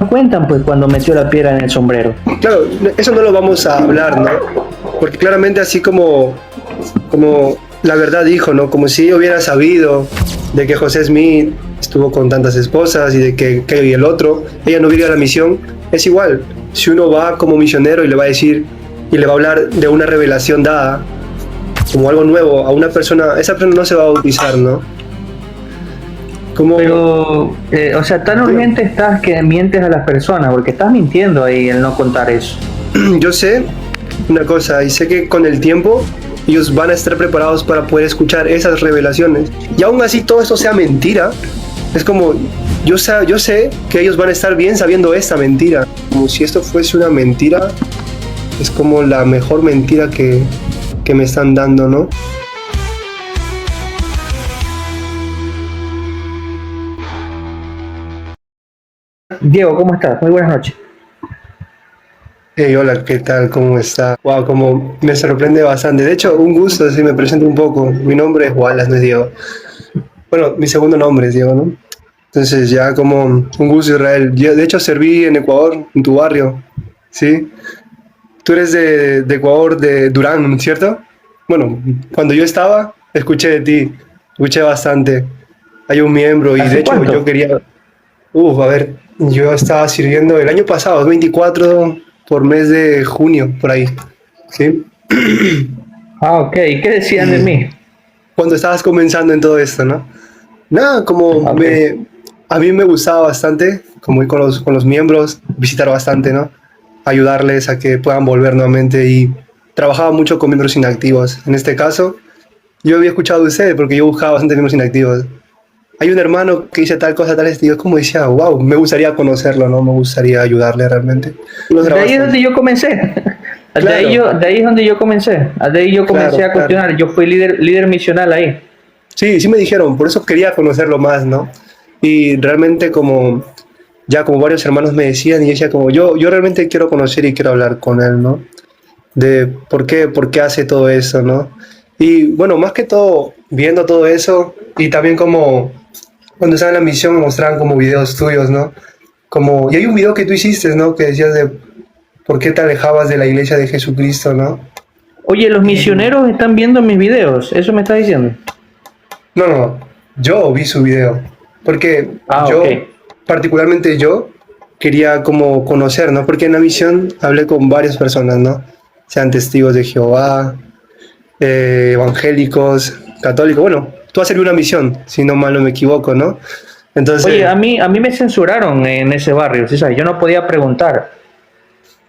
cuentan pues cuando metió la piedra en el sombrero. Claro, eso no lo vamos a hablar, ¿no? Porque claramente así como la verdad dijo, ¿no? Como si ella hubiera sabido de que José Smith estuvo con tantas esposas y de que y el otro, ella no hubiera ido a la misión, es igual. Si uno va como misionero y le va a decir y le va a hablar de una revelación dada, como algo nuevo a una persona, esa persona no se va a bautizar, ¿no? Como, Pero, o sea, tan urgente estás que mientes a las personas, porque estás mintiendo ahí el no contar eso. yo sé una cosa y sé que con el tiempo ellos van a estar preparados para poder escuchar esas revelaciones. Y aún así todo esto sea mentira, es como, yo sé que ellos van a estar bien sabiendo esta mentira. Como si esto fuese una mentira, es como la mejor mentira que me están dando, ¿no? Diego, ¿cómo estás? Muy buenas noches. Hey, hola, ¿qué tal? ¿Cómo está? Wow, como me sorprende bastante. De hecho, un gusto, si me presento un poco. Mi nombre es Wallace, no es Diego. Bueno, mi segundo nombre es Diego, ¿no? Entonces ya como un gusto, Israel. Yo, de hecho, serví en Ecuador, en tu barrio, ¿sí? Tú eres de Ecuador, de Durán, ¿cierto? Bueno, cuando yo estaba, escuché de ti, escuché bastante. Hay un miembro y de ¿Hace hecho yo cuánto? quería, a ver, yo estaba sirviendo el año pasado, 24 por mes de junio, por ahí, ¿sí? Ah, ok. ¿Y qué decían de Y mí? cuando estabas comenzando en todo esto, ¿no? Nada, Ah, ok. a mí me gustaba bastante, como ir con los miembros, visitar bastante, ¿no? Ayudarles a que puedan volver nuevamente y trabajaba mucho con miembros inactivos. En este caso, yo había escuchado de ustedes porque yo buscaba bastante miembros inactivos. Hay un hermano que dice tal, y yo como decía, wow, me gustaría conocerlo, ¿no? Me gustaría ayudarle realmente. Los De ahí es grabaste. donde yo comencé. Claro, De ahí es donde yo comencé. De ahí yo comencé claro, a claro. cuestionar. Yo fui líder misional ahí. Sí, sí me dijeron, por eso quería conocerlo más, ¿no? Y realmente como, ya como varios hermanos me decían, y yo decía como, yo realmente quiero conocer y quiero hablar con él, ¿no? De por qué hace todo eso, ¿no? Y bueno, más que todo, viendo todo eso, y también como cuando estaba en la misión me mostraban como videos tuyos, ¿no? Como, y hay un video que tú hiciste, ¿no? Que decías de por qué te alejabas de la iglesia de Jesucristo, ¿no? Oye, los Y misioneros están viendo mis videos. ¿Eso me está diciendo? no, yo vi su video, porque Ah, ok. yo, particularmente yo, quería como conocer, ¿no? Porque en la misión hablé con varias personas, ¿no? Sean testigos de Jehová, evangélicos, católicos, bueno, tú has servido una misión, si no mal no me equivoco, ¿no? Oye, Entonces, a mí me censuraron en ese barrio, ¿sí sabes? Yo no podía preguntar.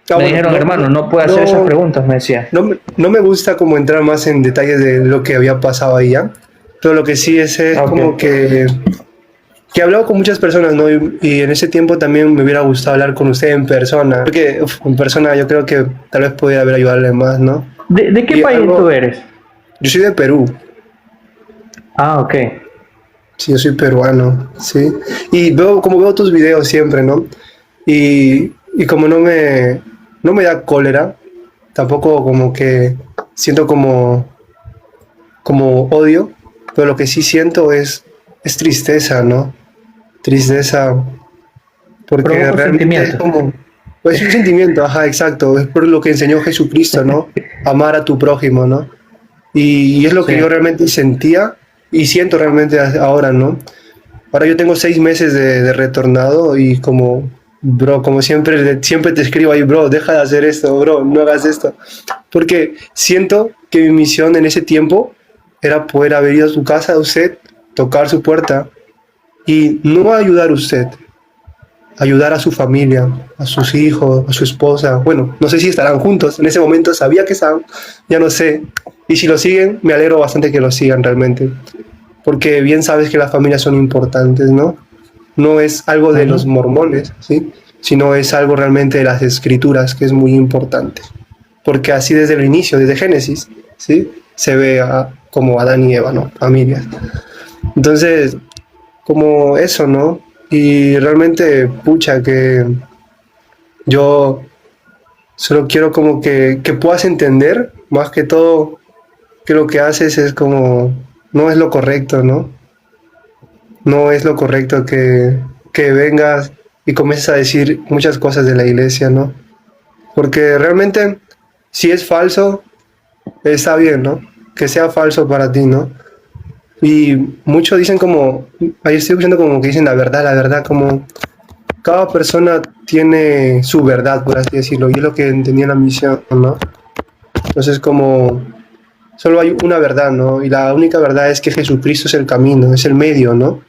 Me bueno, dijeron, hermano, no puede hacer esas preguntas, me decía. no me gusta como entrar más en detalles de lo que había pasado ahí, ¿ya? Pero lo que sí es Ah, ok. como que he hablado con muchas personas, ¿no? Y en ese tiempo también me hubiera gustado hablar con usted en persona, porque en persona yo creo que tal vez pudiera haber ayudarle más, ¿no? De qué Y país tú algo, eres? yo soy de Perú, Ah, ok. sí, yo soy peruano, sí. Y veo, como veo tus videos siempre, ¿no? Y como no me da cólera, tampoco como que siento como odio, pero lo que sí siento es tristeza, ¿no? Tristeza, porque Provoca un realmente es sentimiento. como, pues un sentimiento, ajá, exacto, es por lo que enseñó Jesucristo, ¿no? Amar a tu prójimo, ¿no? Y es lo Sí. que yo realmente sentía y siento realmente ahora, ¿no? Ahora yo tengo 6 meses de retornado y como, bro, como siempre te escribo ahí, bro, deja de hacer esto, bro, no hagas esto. Porque siento que mi misión en ese tiempo era poder haber ido a su casa de usted, tocar su puerta y no ayudar a usted, ayudar a su familia, a sus hijos, a su esposa. Bueno, no sé si estarán juntos, en ese momento sabía que estaban, ya no sé. Y si lo siguen, me alegro bastante que lo sigan realmente, porque bien sabes que las familias son importantes, ¿no? No es algo de los Ujú. mormones, ¿sí? Sino es algo realmente de las escrituras, que es muy importante. Porque así desde el inicio, desde Génesis, ¿sí? Se ve como Adán y Eva, ¿no? Familias. Entonces, como eso, ¿no? Y realmente, pucha, que yo solo quiero como que puedas entender, más que todo, que lo que haces es como, no es lo correcto, ¿no? No es lo correcto que vengas. y comienzas a decir muchas cosas de la iglesia, ¿no? Porque realmente, si es falso, está bien, ¿no? Que sea falso para ti, ¿no? Y muchos dicen como, ahí estoy escuchando como que dicen la verdad, como cada persona tiene su verdad, por así decirlo, y es lo que entendía en la misión, ¿no? Entonces como solo hay una verdad, ¿no? Y la única verdad es que Jesucristo es el camino, es el medio, ¿no?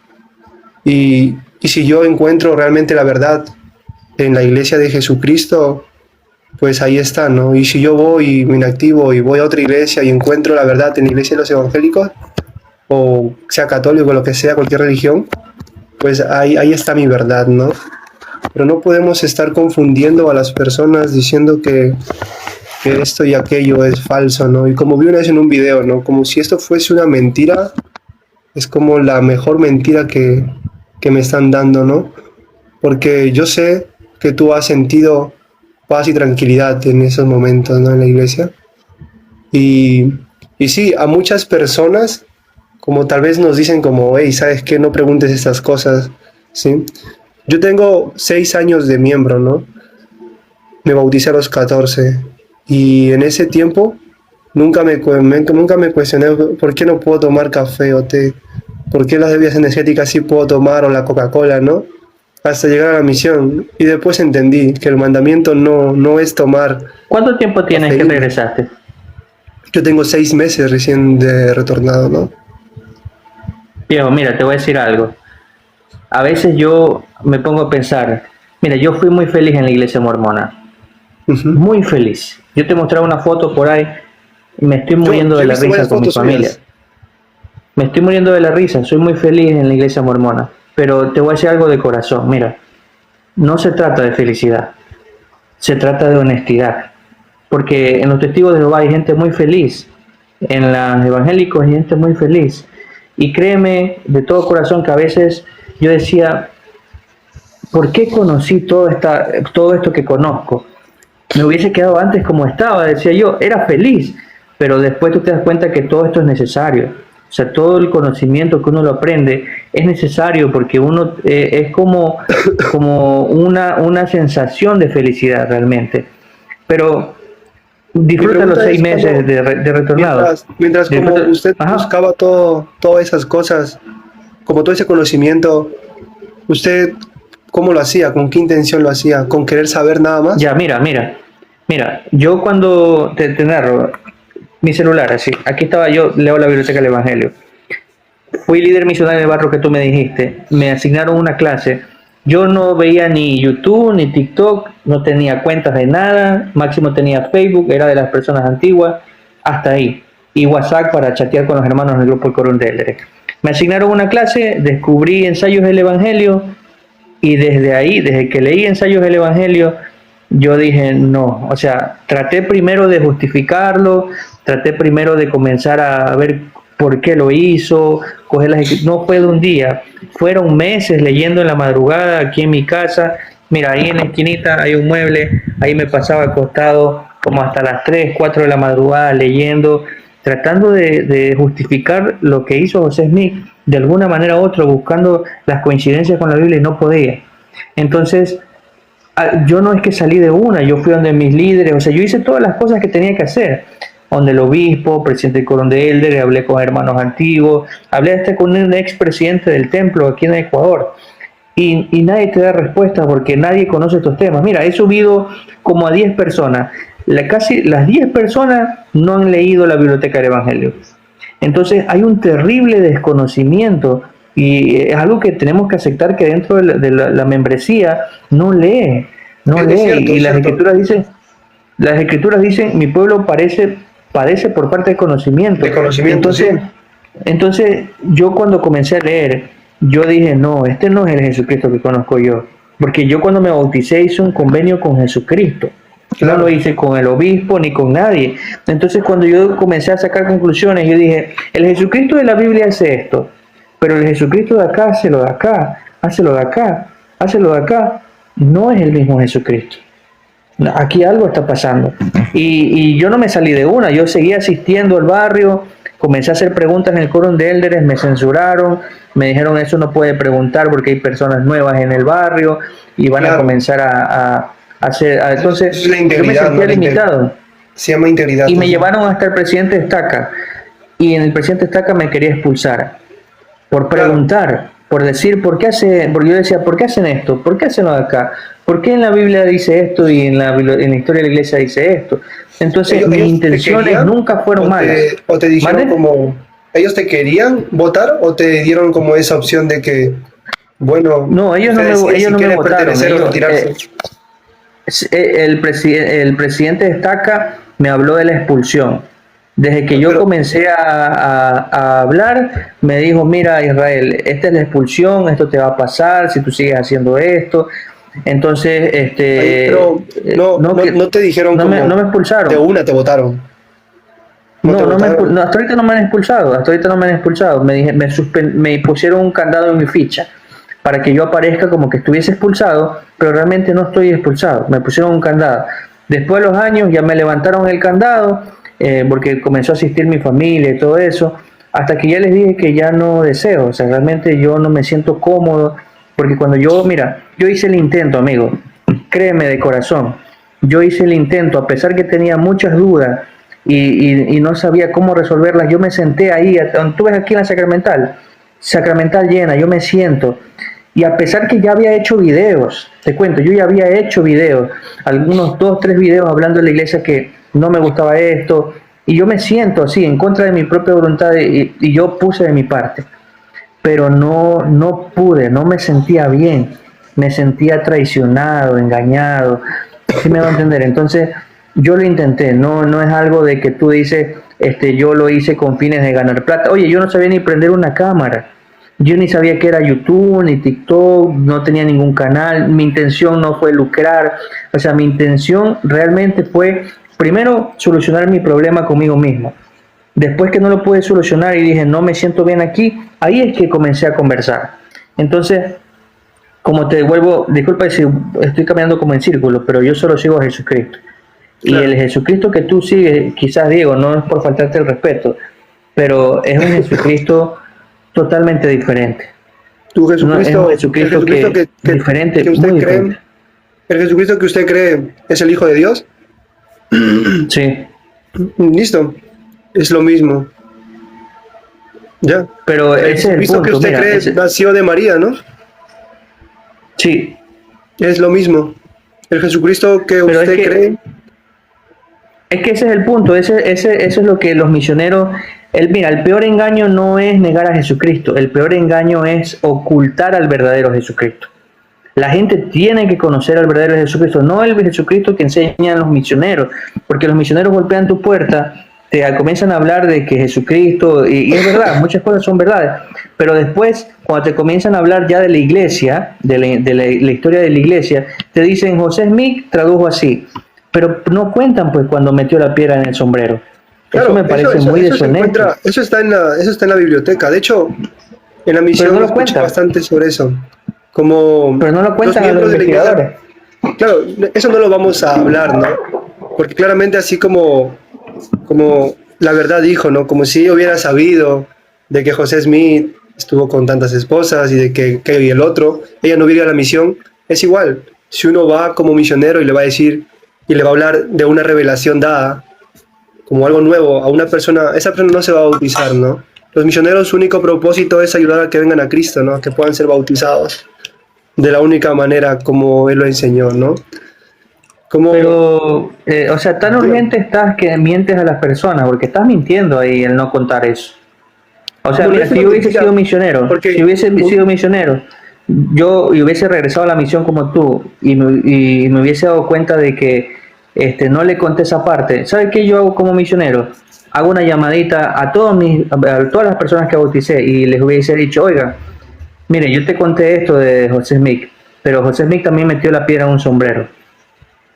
Y si yo encuentro realmente la verdad en la iglesia de Jesucristo, pues ahí está, ¿no? Y si yo voy y me inactivo y voy a otra iglesia y encuentro la verdad en la iglesia de los evangélicos, o sea católico, lo que sea, cualquier religión, pues ahí está mi verdad, ¿no? Pero no podemos estar confundiendo a las personas diciendo que esto y aquello es falso, ¿no? Y como vi una vez en un video, ¿no? Como si esto fuese una mentira, es como la mejor mentira que me están dando, ¿no? Porque yo sé que tú has sentido paz y tranquilidad en esos momentos, ¿no? En la iglesia. Y sí, a muchas personas, como tal vez nos dicen como, hey, ¿sabes qué? No preguntes estas cosas, ¿sí? Yo tengo 6 años de miembro, ¿no? Me bauticé a los 14 y en ese tiempo nunca me cuestioné por qué no puedo tomar café o té, por qué las bebidas energéticas sí puedo tomar o la Coca-Cola, ¿no? Hasta llegar a la misión y después entendí que el mandamiento no es tomar ¿Cuánto tiempo tienes que cafeína. regresaste? Yo tengo 6 meses recién de retornado, ¿no? Diego, mira, te voy a decir algo. A veces yo me pongo a pensar, mira, yo fui muy feliz en la iglesia mormona, Ujú. muy feliz. Yo te mostraba una foto por ahí, y me estoy muriendo Yo de he la visto risa varias con mi fotos familia. suyas. Me estoy muriendo de la risa, soy muy feliz en la iglesia mormona. Pero te voy a decir algo de corazón, mira, no se trata de felicidad, se trata de honestidad. Porque en los testigos de Jehová hay gente muy feliz, en los evangélicos hay gente muy feliz. Y créeme de todo corazón que a veces yo decía, ¿por qué conocí todo esto que conozco? Me hubiese quedado antes como estaba, decía yo, era feliz, pero después tú te das cuenta que todo esto es necesario. O sea, todo el conocimiento que uno lo aprende es necesario porque uno es como una sensación de felicidad realmente. Pero Mi disfruta los pregunta seis es meses como, de retornado. mientras como Disfruta, usted ajá. buscaba todas esas cosas, como todo ese conocimiento, ¿usted cómo lo hacía? ¿Con qué intención lo hacía? ¿Con querer saber nada más? Ya, mira, yo cuando te narro mi celular, así, aquí estaba yo, leo la biblioteca del Evangelio. Fui líder misionario del barrio que tú me dijiste, me asignaron una clase. Yo no veía ni YouTube ni TikTok, no tenía cuentas de nada, máximo tenía Facebook, era de las personas antiguas, hasta ahí. Y WhatsApp para chatear con los hermanos del grupo El Corón de Eldre. Me asignaron una clase, descubrí ensayos del Evangelio y desde ahí, desde que leí ensayos del Evangelio, yo dije no, o sea, traté primero de justificarlo, traté primero de comenzar a ver por qué lo hizo, coger no fue de un día, fueron meses leyendo en la madrugada aquí en mi casa. Mira, ahí en la esquinita hay un mueble, ahí me pasaba acostado como hasta las 3 4 de la madrugada leyendo, tratando de justificar lo que hizo José Smith de alguna manera u otra, buscando las coincidencias con la Biblia y no podía. Entonces, yo no es que salí de una, yo fui donde mis líderes, o sea, yo hice todas las cosas que tenía que hacer, donde el obispo, presidente del Corón de Elder, hablé con hermanos antiguos, hablé hasta con un expresidente del templo aquí en Ecuador, y nadie te da respuesta porque nadie conoce estos temas. Mira, he subido como a 10 personas, casi las 10 personas no han leído la biblioteca del Evangelio. Entonces hay un terrible desconocimiento y es algo que tenemos que aceptar que dentro de la membresía no lee, no Es lee. cierto, Y es cierto. las escrituras dicen, mi pueblo padece por parte de conocimiento. De conocimiento, sí. Entonces yo cuando comencé a leer, yo dije, no, este no es el Jesucristo que conozco yo. Porque yo cuando me bauticé hice un convenio con Jesucristo. No lo Claro. hice con el obispo ni con nadie. Entonces cuando yo comencé a sacar conclusiones, yo dije, el Jesucristo de la Biblia hace esto, pero el Jesucristo de acá hace lo de acá, hace lo de acá, hace lo de acá. No es el mismo Jesucristo. Aquí algo está pasando. Y yo no me salí de yo seguí asistiendo al barrio, comencé a hacer preguntas en el coro de Élderes, me censuraron, Me dijeron eso no puede preguntar porque hay personas nuevas en el barrio y van a Claro, comenzar a hacer... eso es entonces la yo me integridad, ¿no? sentía limitado Se llama integridad y me eso. llevaron hasta el presidente Estaca y en el presidente Estaca me quería expulsar por Claro, preguntar, por decir, porque yo decía, ¿por qué hacen esto? ¿Por qué hacen lo de acá? ¿Por qué en la Biblia dice esto y en la historia de la iglesia dice esto? Entonces, mis ellos te intenciones querían nunca fueron malas. o te dijeron ¿Mande? como, ellos te querían votar o te dieron como esa opción de que, bueno, No, usted decide ellos si no me quiere votaron. pertenecer o retirarse. El presidente Estaca me habló de la expulsión. Desde que yo Pero, comencé a hablar, me dijo, mira Israel, esta es la expulsión, esto te va a pasar si tú sigues haciendo esto. Entonces, pero no, no te dijeron no me como de expulsaron. una te votaron. No te votaron. No, hasta ahorita no me han expulsado, hasta ahorita no me han expulsado. Me pusieron un candado en mi ficha para que yo aparezca como que estuviese expulsado, pero realmente no estoy expulsado. Me pusieron un candado. Después de los años ya me levantaron el candado porque comenzó a asistir mi familia y todo eso, hasta que ya les dije que ya no deseo, o sea, realmente yo no me siento cómodo, porque cuando mira, yo hice el intento, amigo, créeme de corazón, yo hice el intento, a pesar que tenía muchas dudas y no sabía cómo resolverlas, yo me senté ahí, tú ves aquí en la Sacramental llena, yo me siento, y a pesar que ya había hecho videos, te cuento, yo ya había hecho videos, algunos 2, 3 videos hablando de la iglesia que no me gustaba esto, y yo me siento así, en contra de mi propia voluntad, y yo puse de mi parte, pero no pude, no me sentía bien, me sentía traicionado, engañado, ¿sí me va a entender? Entonces, yo lo intenté, no es algo de que tú dices, yo lo hice con fines de ganar plata. Oye, yo no sabía ni prender una cámara, yo ni sabía que era YouTube, ni TikTok, no tenía ningún canal, mi intención no fue lucrar, o sea, mi intención realmente fue, primero, solucionar mi problema conmigo mismo. Después que no lo pude solucionar y dije, no me siento bien aquí, ahí es que comencé a conversar. Entonces, como te devuelvo, disculpa si estoy caminando como en círculos, pero yo solo sigo a Jesucristo. Y el Claro. Jesucristo que tú sigues, quizás Diego, no es por faltarte el respeto, pero es un Jesucristo totalmente diferente. Tu No, es un Jesucristo, el Jesucristo Jesucristo que diferente, que muy usted cree, diferente. el Jesucristo que usted cree es el Hijo de Dios. Sí, Listo, es lo mismo. Ya. pero El ese es el Jesucristo que punto, usted mira, cree nació de María, ¿no? sí, Es lo mismo. El Jesucristo que pero usted cree, es que ese es el punto, eso es lo que los misioneros, mira, el peor engaño no es negar a Jesucristo, el peor engaño es ocultar al verdadero Jesucristo. La gente tiene que conocer al verdadero Jesucristo, no el Jesucristo que enseñan los misioneros, porque los misioneros golpean tu puerta, te comienzan a hablar de que Jesucristo, y es verdad, muchas cosas son verdades, pero después, cuando te comienzan a hablar ya de la iglesia, la historia de la iglesia, te dicen, José Smith tradujo así, pero no cuentan pues cuando metió la piedra en el sombrero. Eso claro, me parece muy eso se deshonesto, encuentra, eso está en la biblioteca. De hecho, en la pero no misión lo escuché cuentan, bastante sobre eso. Como pero no lo los cuentan a los miembros de la iglesia, investigadores. claro, eso no lo vamos a hablar, ¿no? Porque claramente así como la verdad dijo, ¿no? Como si ella hubiera sabido de que José Smith estuvo con tantas esposas y de que y el otro, ella no vive a la misión, es igual. Si uno va como misionero y le va a decir y le va a hablar de una revelación dada, como algo nuevo a una persona, esa persona no se va a bautizar, ¿no? Los misioneros, su único propósito es ayudar a que vengan a Cristo, ¿no? A que puedan ser bautizados de la única manera como Él lo enseñó, ¿no? Como, Pero, o sea, tan urgente estás que mientes a las personas, porque estás mintiendo ahí el no contar eso. O sea, como no mira, es si una yo hubiese mentira, sido misionero, si porque hubiese sido misionero, yo y hubiese regresado a la misión como tú y me hubiese dado cuenta de que no le conté esa parte. ¿Sabes qué yo hago como misionero? Hago una llamadita a todas las personas que bauticé y les hubiese dicho, oiga, mire, yo te conté esto de José Smith, pero José Smith también metió la piedra en un sombrero.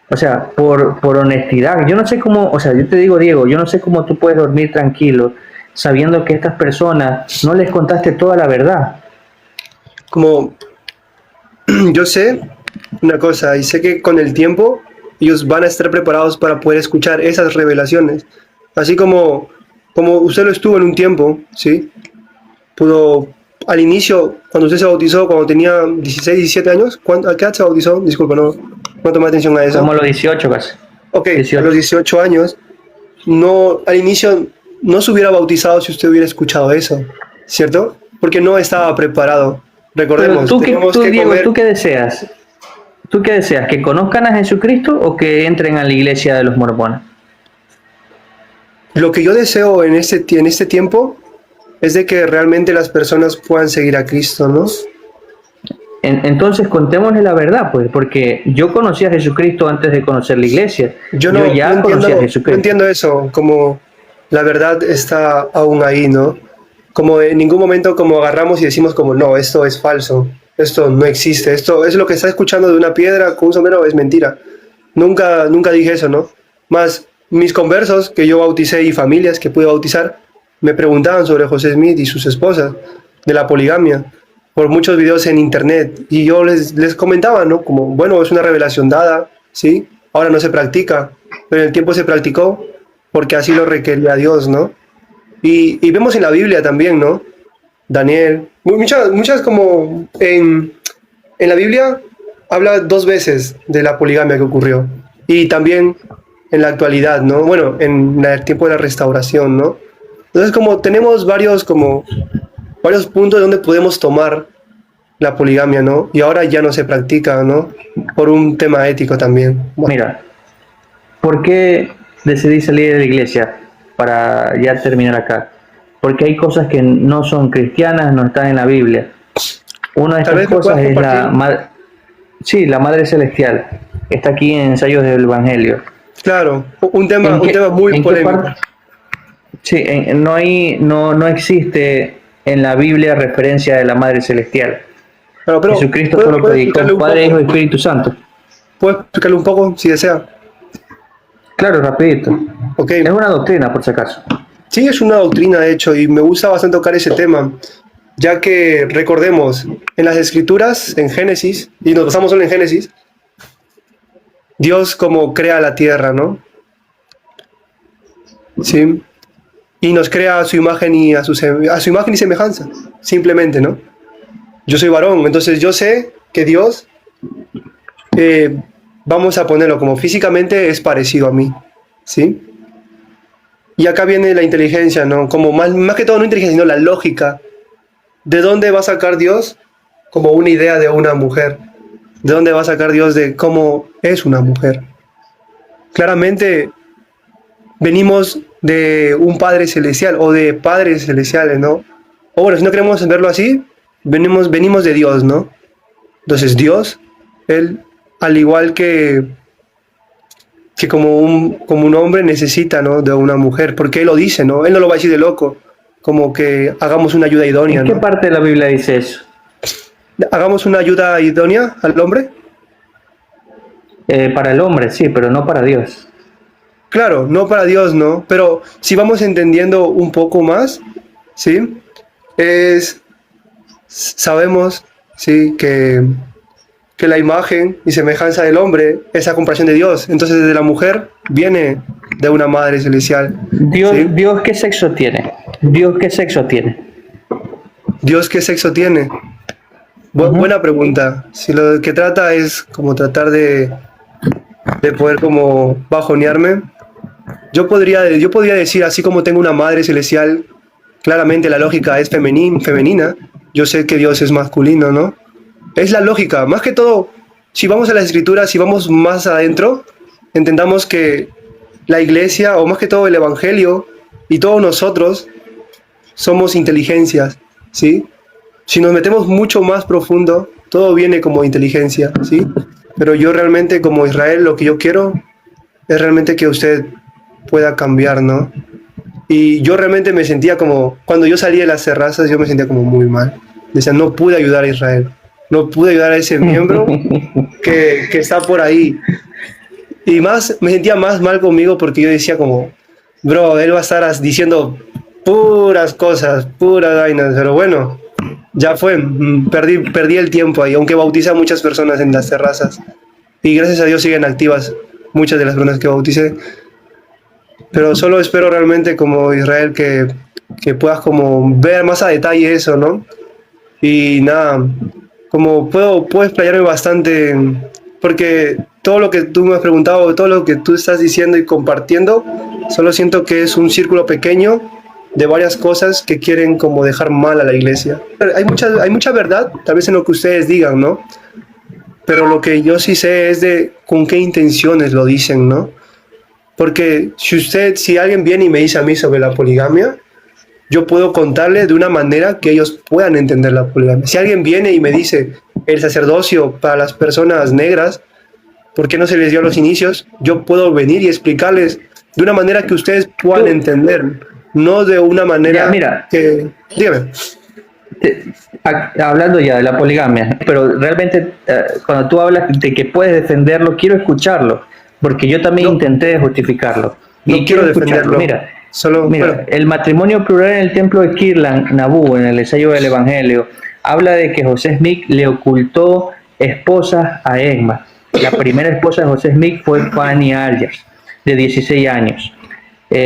O sea, por honestidad. Yo no sé cómo, o sea, yo te digo, Diego, yo no sé cómo tú puedes dormir tranquilo sabiendo que a estas personas no les contaste toda la verdad. como yo sé una cosa y sé que con el tiempo ellos van a estar preparados para poder escuchar esas revelaciones. Así como usted lo estuvo en un tiempo, ¿sí? Pudo al inicio, cuando usted se bautizó, cuando tenía 16, 17 años, ¿a qué edad se bautizó? Disculpa, no tomé atención a eso. Como a los 18 casi. Ok, 18. a los 18 años, no, al inicio no se hubiera bautizado si usted hubiera escuchado eso, ¿cierto? Porque no estaba preparado. Recordemos, Pero tenemos que Diego, comer. ¿tú qué deseas? ¿Tú qué deseas? ¿Que conozcan a Jesucristo o que entren a la iglesia de los mormones? Lo que yo deseo en este tiempo es de que realmente las personas puedan seguir a Cristo, ¿no? Entonces contémosle la verdad, pues, porque yo conocí a Jesucristo antes de conocer la iglesia. Yo ya no conocí a entiendo, Jesucristo. no entiendo eso, como la verdad está aún ahí, ¿no? Como en ningún momento como agarramos y decimos como, no, esto es falso, esto no existe, esto es lo que está escuchando de una piedra con un sombrero, es mentira. Nunca dije eso, ¿no? Más mis conversos que yo bauticé y familias que pude bautizar me preguntaban sobre José Smith y sus esposas, de la poligamia, por muchos videos en internet, y yo les comentaba, ¿no? Como, bueno, es una revelación dada, ¿sí? Ahora no se practica, pero en el tiempo se practicó porque así lo requería Dios, ¿no? Y vemos en la Biblia también, ¿no? Daniel, muchas como en la Biblia habla 2 veces de la poligamia que ocurrió, y también en la actualidad, ¿no? Bueno, en el tiempo de la restauración, ¿no? Entonces como tenemos varios puntos donde podemos tomar la poligamia, ¿no? Y ahora ya no se practica, ¿no? Por un tema ético también. Mira, ¿por qué decidí salir de la iglesia? Para ya terminar acá. Porque hay cosas que no son cristianas, no están en la Biblia. Una de Tal estas vez me cosas puedas es compartir. sí, la Madre Celestial. Está aquí en Ensayos del Evangelio. Claro, un tema muy en qué polémico. parte? Sí, no existe en la Biblia referencia de la Madre Celestial. Pero Jesucristo ¿puedes solo explicarle predicó un Padre, Hijo y poco? Espíritu Santo. ¿Puedes explicarle un poco si desea? Claro, rapidito. Ok. Es una doctrina, por si acaso. Sí, es una doctrina, de hecho, y me gusta bastante tocar ese tema, ya que recordemos, en las Escrituras, en Génesis, y nos basamos solo en Génesis, Dios como crea la tierra, ¿no? Sí. Y nos crea a su imagen y a su imagen y semejanza, simplemente, ¿no? Yo soy varón, entonces yo sé que Dios, vamos a ponerlo como físicamente es parecido a mí, ¿sí? Y acá viene la inteligencia, ¿no? Como más que todo no inteligencia, sino la lógica. ¿De dónde va a sacar Dios como una idea de una mujer? ¿De dónde va a sacar Dios de cómo es una mujer? Claramente venimos de un Padre Celestial o de padres celestiales, ¿no? O bueno, si no queremos verlo así, venimos de Dios, ¿no? Entonces Dios, Él, al igual que como un hombre necesita, ¿no? De una mujer, porque Él lo dice, ¿no? Él no lo va a decir de loco, como que hagamos una ayuda idónea, ¿En qué ¿no? parte de la Biblia dice eso? Hagamos una ayuda idónea al hombre. Para el hombre, sí, pero no para Dios. Claro, no para Dios, ¿no? Pero si vamos entendiendo un poco más, ¿sí? Sabemos, ¿sí? Que la imagen y semejanza del hombre es la comparación de Dios. Entonces, desde la mujer viene de una madre celestial. ¿Sí? Dios, ¿qué sexo tiene? Dios, ¿qué sexo tiene? ¿Dios qué sexo tiene? Buena pregunta. Si lo que trata es como tratar de poder como bajonearme, yo podría decir, así como tengo una madre celestial, claramente la lógica es femenina, yo sé que Dios es masculino, ¿no? Es la lógica, más que todo, si vamos a las escrituras, si vamos más adentro, entendamos que la iglesia, o más que todo el evangelio, y todos nosotros, somos inteligencias, ¿sí? Si nos metemos mucho más profundo, todo viene como inteligencia, ¿sí? Pero yo realmente, como Israel, lo que yo quiero es realmente que usted pueda cambiar, ¿no? Y yo realmente me sentía como, cuando yo salí de las terrazas, yo me sentía como muy mal. Decía, no pude ayudar a Israel, no pude ayudar a ese miembro que está por ahí. Y más, me sentía más mal conmigo porque yo decía como, bro, él va a estar diciendo puras cosas, puras vainas, pero bueno, ya fue, perdí el tiempo ahí, aunque bauticé a muchas personas en las terrazas. Y gracias a Dios siguen activas muchas de las personas que bauticé. Pero solo espero realmente como Israel que puedas como ver más a detalle eso, ¿no? Y nada, como puedo explayarme bastante, porque todo lo que tú me has preguntado, todo lo que tú estás diciendo y compartiendo, solo siento que es un círculo pequeño de varias cosas que quieren como dejar mal a la iglesia. Hay mucha verdad, tal vez en lo que ustedes digan, ¿no? Pero lo que yo sí sé es de con qué intenciones lo dicen, ¿no? Porque si alguien viene y me dice a mí sobre la poligamia, yo puedo contarle de una manera que ellos puedan entender la poligamia. Si alguien viene y me dice el sacerdocio para las personas negras, ¿por qué no se les dio a los inicios? Yo puedo venir y explicarles de una manera que ustedes puedan entender, no de una manera Ya, mira, que... Dígame. hablando ya de la poligamia, pero realmente cuando tú hablas de que puedes defenderlo, quiero escucharlo, porque yo también No, intenté justificarlo. no Y quiero escucharlo. defenderlo. Mira, Solo, bueno, el matrimonio plural en el templo de Kirtland, Nabú, en el ensayo del Evangelio, habla de que José Smith le ocultó esposas a Egma. La primera esposa de José Smith fue Fanny Algiers, de 16 años.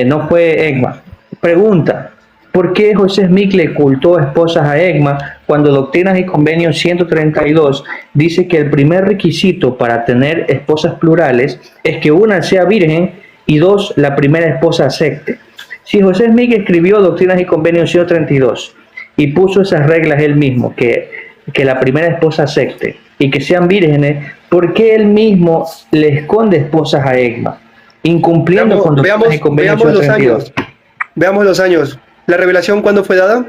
No fue Egma. Pregunta, ¿por qué José Smith le ocultó esposas a Egma cuando Doctrinas y Convenios 132 dice que el primer requisito para tener esposas plurales es que una sea virgen y dos, la primera esposa acepte? Si José Smith escribió Doctrinas y Convenios 132 y puso esas reglas él mismo, que la primera esposa acepte y que sean vírgenes, ¿por qué él mismo le esconde esposas a Egma? Incumpliendo con Doctrinas y Convenios veamos los 132. años. Veamos los años. ¿La revelación cuándo fue dada?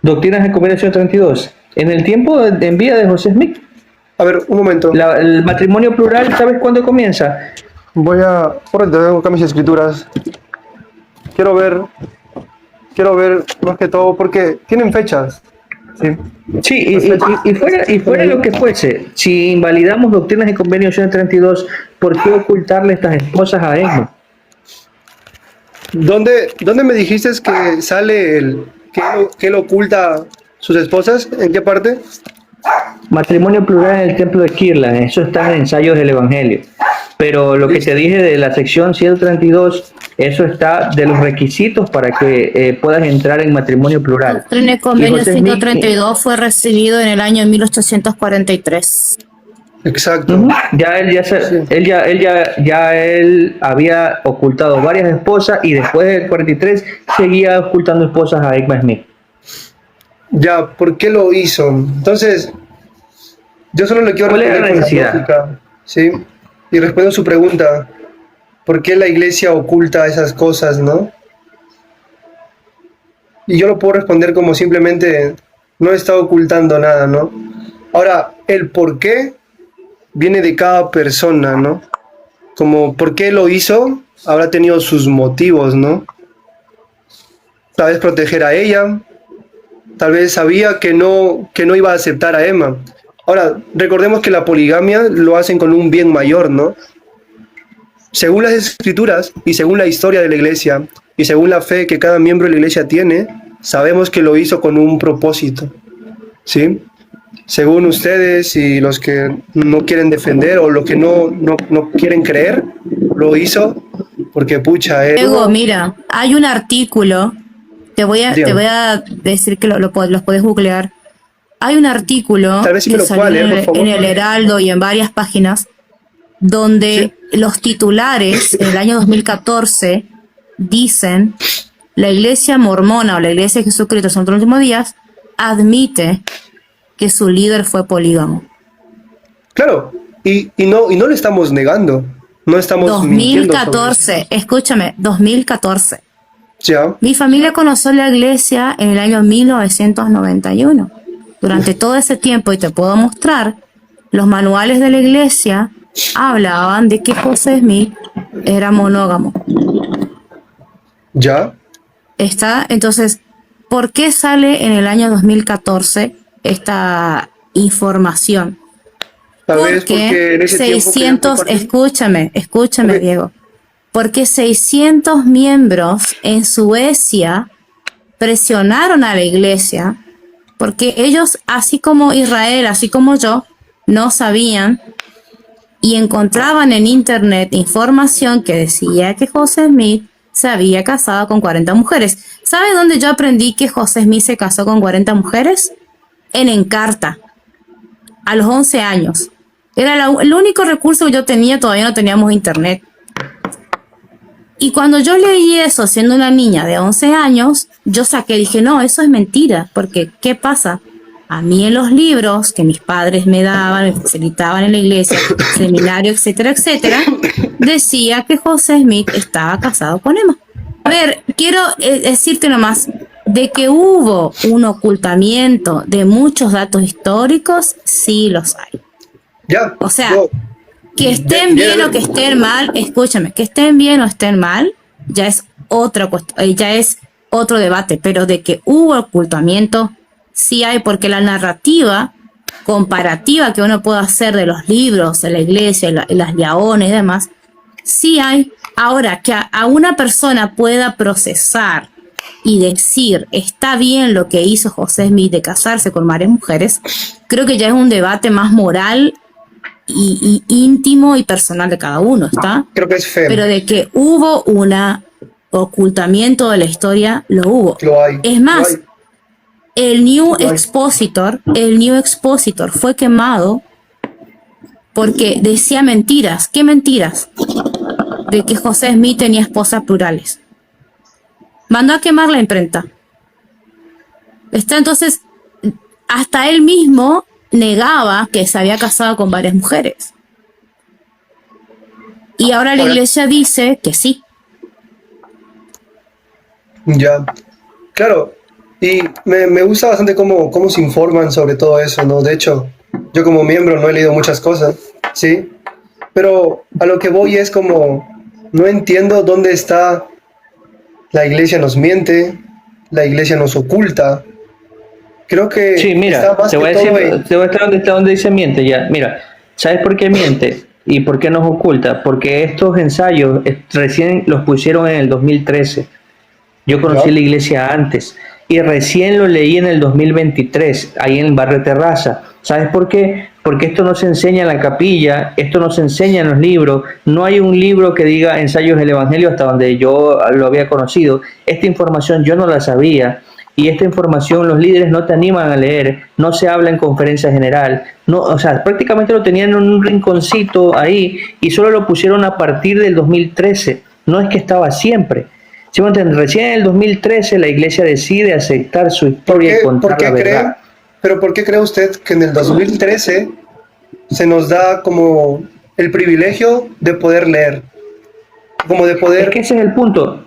Doctrinas y Convenios 132. En el tiempo en vida de José Smith. A ver, un momento. El matrimonio plural, ¿sabes cuándo comienza? Voy a... Por tengo acá mis escrituras. Quiero ver más que todo porque tienen fechas. Sí. Sí, y fuera lo que fuese, si invalidamos Doctrinas y Convenios 132, ¿por qué ocultarle estas esposas a Egma? ¿Dónde me dijiste que sale que él oculta sus esposas? ¿En qué parte? Matrimonio plural en el templo de Kirtland, eso está en Ensayos del Evangelio. Pero lo que te dije de la sección 132, eso está de los requisitos para que puedas entrar en matrimonio plural. Doctrina y Convenio José Smith, 132 fue recibido en el año 1843. Exacto. Él había ocultado varias esposas y después del 43 seguía ocultando esposas a Egma Smith. Ya, ¿por qué lo hizo? Entonces, yo solo le quiero ¿Cuál es la responder con la necesidad? lógica, ¿sí? Y respondo su pregunta, ¿por qué la iglesia oculta esas cosas, no? Y yo lo puedo responder como simplemente, no está ocultando nada, ¿no? Ahora, el por qué viene de cada persona, ¿no? Como por qué lo hizo, habrá tenido sus motivos, ¿no? Tal vez proteger a ella, tal vez sabía que no iba a aceptar a Emma. Ahora, recordemos que la poligamia lo hacen con un bien mayor, ¿no? Según las escrituras y según la historia de la iglesia y según la fe que cada miembro de la iglesia tiene, sabemos que lo hizo con un propósito, ¿sí? Según ustedes y los que no quieren defender o los que no quieren creer, lo hizo porque pucha, Luego, mira, hay un artículo, te voy a decir que los puedes googlear. Hay un artículo Tal vez si me que lo pueda salió leer, por favor. en el Heraldo y en varias páginas donde los titulares en el año 2014 dicen: la iglesia mormona o la iglesia de Jesucristo en los últimos días admite que su líder fue polígamo. Claro, y no lo estamos negando, no estamos mintiendo sobre 2014, escúchame, 2014. eso. Ya, Mi familia conoció la iglesia en el año 1991. Durante todo ese tiempo, y te puedo mostrar, los manuales de la iglesia hablaban de que José Smith era monógamo. ya, Está, entonces, ¿por qué sale en el año 2014 esta información? tal vez porque en ese 600, tiempo escúchame, Ok. Diego. Porque 600 miembros en Suecia presionaron a la iglesia, porque ellos, así como Israel, así como yo, no sabían y encontraban en internet información que decía que José Smith se había casado con 40 mujeres. ¿Sabe dónde yo aprendí que José Smith se casó con 40 mujeres? En Encarta, a los 11 años. Era el único recurso que yo tenía, todavía no teníamos internet. Y cuando yo leí eso, siendo una niña de 11 años, yo dije, no, eso es mentira, porque ¿qué pasa? A mí en los libros que mis padres me daban, me facilitaban en la iglesia, seminario, etcétera, etcétera, decía que José Smith estaba casado con Emma. A ver, quiero decirte nomás, de que hubo un ocultamiento de muchos datos históricos, sí los hay. Ya. O sea, que estén bien o que estén mal, escúchame, que estén bien o estén mal, ya es otra cuestión, ya es otro debate, pero de que hubo ocultamiento, sí hay, porque la narrativa comparativa que uno puede hacer de los libros, de la iglesia, las leones y demás, sí hay. Ahora, que a una persona pueda procesar y decir, está bien lo que hizo José Smith de casarse con varias mujeres, creo que ya es un debate más moral y íntimo y personal de cada uno, ¿está? Creo que es feo. Pero de que hubo un ocultamiento de la historia, lo hubo. Lo hay. Es más, Lo hay. el New Expositor fue quemado porque decía mentiras. ¿Qué mentiras? De que José Smith tenía esposas plurales. Mandó a quemar la imprenta. Entonces, hasta él mismo negaba que se había casado con varias mujeres. Y ahora la iglesia dice que sí. Ya. Claro. Y me gusta bastante cómo se informan sobre todo eso, ¿no? De hecho, yo como miembro no he leído muchas cosas, ¿sí? Pero a lo que voy es como, no entiendo dónde está la iglesia nos miente, la iglesia nos oculta. Creo que Sí, mira, está más te voy a que todo decir, en- te voy a estar donde dice miente ya. Mira, ¿sabes por qué miente y por qué nos oculta? Porque estos ensayos recién los pusieron en el 2013. Yo conocí ¿Ya? la iglesia antes y recién lo leí en el 2023, ahí en el barrio Terraza. ¿Sabes por qué? Porque esto no se enseña en la capilla, esto no se enseña en los libros, no hay un libro que diga ensayos del Evangelio hasta donde yo lo había conocido. Esta información yo no la sabía y esta información los líderes no te animan a leer, no se habla en conferencia general, no, o sea, prácticamente lo tenían en un rinconcito ahí y solo lo pusieron a partir del 2013, no es que estaba siempre. ¿Sí me entiendes? Recién en el 2013 la iglesia decide aceptar su historia y contar la verdad. Pero ¿por qué cree usted que en el 2013 se nos da como el privilegio de poder leer? Como de Es poder... que ese es el punto.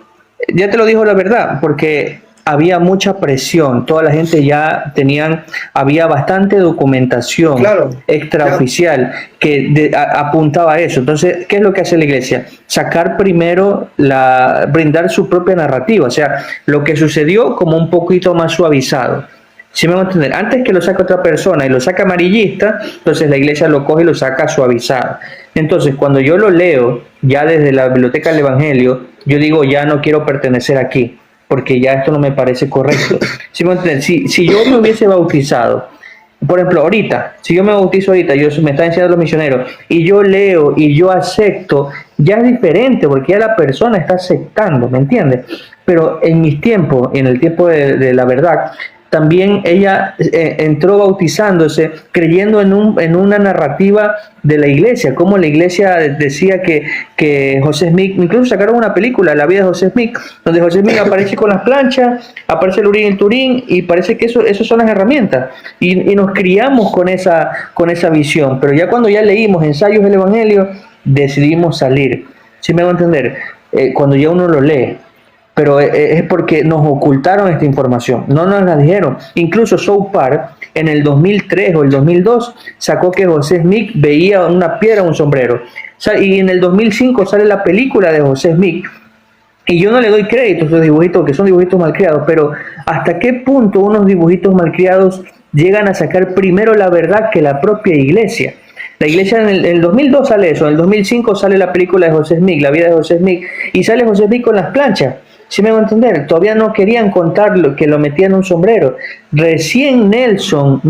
Ya te lo dijo la verdad, porque había mucha presión. Toda la gente ya había bastante documentación Claro, extraoficial que apuntaba a eso. Entonces, ¿qué es lo que hace la iglesia? Sacar primero, brindar su propia narrativa. O sea, lo que sucedió como un poquito más suavizado. ¿Sí me van a entender? Antes que lo saque otra persona y lo saca amarillista, entonces la iglesia lo coge y lo saca suavizado. Entonces, cuando yo lo leo, ya desde la biblioteca del Evangelio, yo digo, ya no quiero pertenecer aquí, porque ya esto no me parece correcto. ¿Sí me van a entender? Si yo me hubiese bautizado, por ejemplo, ahorita, si yo me bautizo ahorita, me están enseñando los misioneros, y yo leo y yo acepto, ya es diferente, porque ya la persona está aceptando, ¿me entiendes? Pero en mis tiempos, en el tiempo de la verdad, también ella entró bautizándose creyendo en una narrativa de la iglesia, como la iglesia decía que José Smith, incluso sacaron una película, La vida de José Smith, donde José Smith aparece con las planchas, aparece el Urín y el Turín, y parece que eso son las herramientas, y nos criamos con esa visión, pero ya cuando ya leímos ensayos del Evangelio, decidimos salir. ¿Sí me va a entender? Cuando ya uno lo lee. Pero es porque nos ocultaron esta información, no nos la dijeron. Incluso South Park en el 2003 o el 2002 sacó que José Smith veía una piedra en un sombrero. Y en el 2005 sale la película de José Smith. Y yo no le doy crédito a esos dibujitos, que son dibujitos malcriados, pero ¿hasta qué punto unos dibujitos malcriados llegan a sacar primero la verdad que la propia iglesia? La iglesia en el 2002 sale eso, en el 2005 sale la película de José Smith, La vida de José Smith, y sale José Smith con las planchas. ¿Sí me va a entender? Todavía no querían contar que lo metía en un sombrero. Recién Nelson,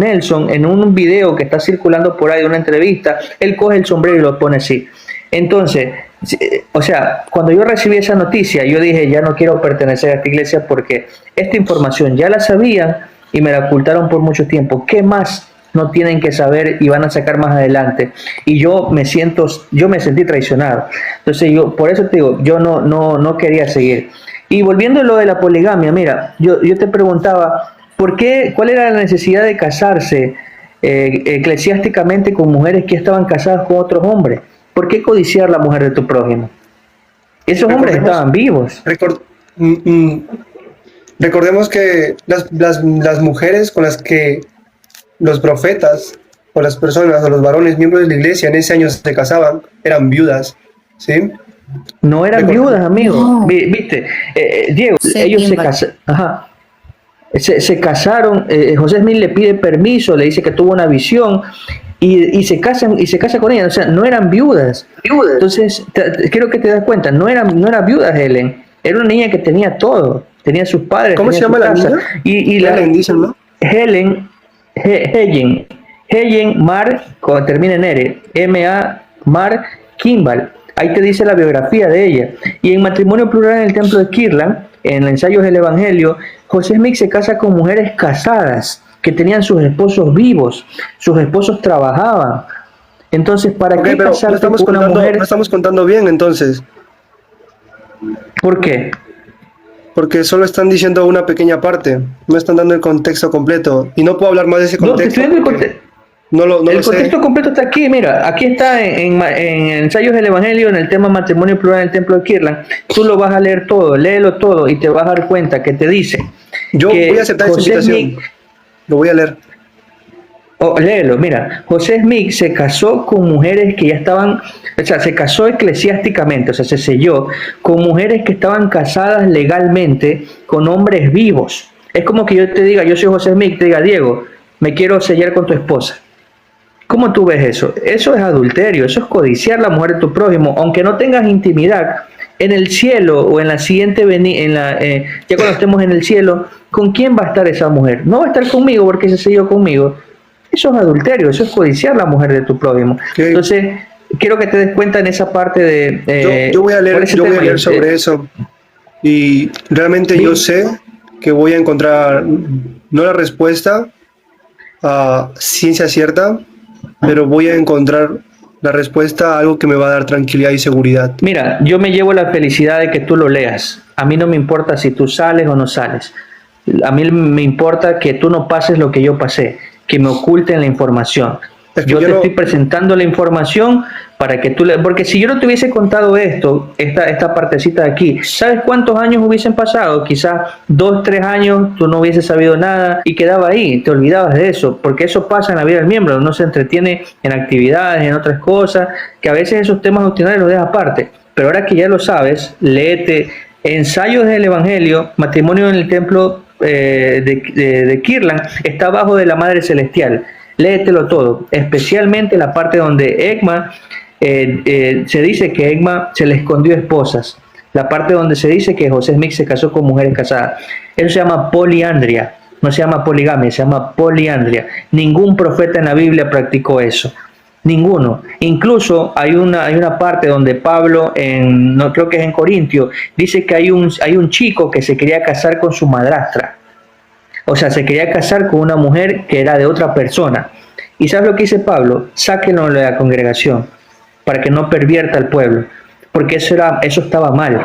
en un video que está circulando por ahí de una entrevista, él coge el sombrero y lo pone así. Entonces, Sí, o sea, cuando yo recibí esa noticia, yo dije, ya no quiero pertenecer a esta iglesia porque esta información ya la sabían y me la ocultaron por mucho tiempo. ¿Qué más no tienen que saber y van a sacar más adelante? Y yo me sentí traicionado. Entonces yo, por eso te digo, yo no quería seguir. Y volviendo a lo de la poligamia, mira, yo te preguntaba, ¿por qué, cuál era la necesidad de casarse eclesiásticamente con mujeres que estaban casadas con otros hombres? ¿Por qué codiciar la mujer de tu prójimo? Esos hombres Recordemos, estaban vivos. recor- mm, mm, recordemos que las mujeres con las que los profetas o las personas o los varones miembros de la iglesia en ese año se casaban eran viudas, ¿sí? No eran Recor- viudas, amigo. No. Viste, Diego, Sí, ellos se Kimball. casaron. Ajá. Se casaron, José Smith le pide permiso, le dice que tuvo una visión y se casan y se casa con ella, o sea, no eran viudas. Entonces, creo que te das cuenta, no era viuda Helen, era una niña que tenía todo, tenía sus padres, ¿Cómo se tenía llama su la casa. niña? Y la Helen, dicen, ¿no? Helen, Helen Mar, cuando termina en R, M-A Mar Kimball. Ahí te dice la biografía de ella. Y en Matrimonio Plural en el Templo de Kirtland, en Ensayos del Evangelio, José Smith se casa con mujeres casadas que tenían sus esposos vivos, sus esposos trabajaban. Entonces, ¿para Ok, qué pero casarte con una mujer? no estamos contando bien entonces, ¿Por qué? porque solo están diciendo una pequeña parte, no están dando el contexto completo y no puedo hablar más de ese No, te contexto estoy dando el porque contexto. no lo El sé. contexto completo está aquí, mira, aquí está en Ensayos del Evangelio, en el tema Matrimonio Plural en el Templo de Kirtland. Tú lo vas a leer todo, léelo todo y te vas a dar cuenta que te dice Yo que voy a aceptar esa José invitación, Smith, lo voy a leer. léelo, mira, José Smith se casó con mujeres que ya estaban, o sea, se casó eclesiásticamente, o sea, se selló con mujeres que estaban casadas legalmente con hombres vivos. Es como que yo te diga, yo soy José Smith, te diga, Diego, me quiero sellar con tu esposa. ¿Cómo tú ves eso? Eso es adulterio, eso es codiciar la mujer de tu prójimo, aunque no tengas intimidad. En el cielo o en la siguiente ya cuando estemos en el cielo, ¿con quién va a estar esa mujer? No va a estar conmigo porque se selló conmigo. Eso es adulterio, eso es codiciar la mujer de tu prójimo. Ok. Entonces, quiero que te des cuenta en esa parte de... Yo voy a por leer, ese yo voy a tema, leer sobre eso y realmente yo Bien. sé que voy a encontrar no la respuesta a ciencia cierta, pero voy a encontrar la respuesta a algo que me va a dar tranquilidad y seguridad. Mira, yo me llevo la felicidad de que tú lo leas. A mí no me importa si tú sales o no sales. A mí me importa que tú no pases lo que yo pasé, que me oculten la información. Es que Yo yo te no- estoy presentando la información para que tú le... Porque si yo no te hubiese contado esto, esta partecita de aquí, ¿sabes cuántos años hubiesen pasado? Quizás 2, 3 años, tú no hubieses sabido nada y quedaba ahí, te olvidabas de eso, porque eso pasa en la vida del miembro, uno se entretiene en actividades, en otras cosas, que a veces esos temas doctrinales los dejas aparte. Pero ahora que ya lo sabes, léete Ensayos del Evangelio, Matrimonio en el Templo de Kirtland, está abajo de la Madre Celestial. Léetelo todo, especialmente la parte donde Egma se dice que Egma se le escondió esposas, la parte donde se dice que José Smith se casó con mujeres casadas. Eso se llama poliandria, no se llama poligamia, se llama poliandria. Ningún profeta en la Biblia practicó eso. Ninguno. Incluso hay una parte donde Pablo, no creo que es en Corintio, dice que hay un chico que se quería casar con su madrastra. O sea, se quería casar con una mujer que era de otra persona. ¿Y sabes lo que dice Pablo? Sáquenlo de la congregación para que no pervierta al pueblo. Porque eso estaba mal.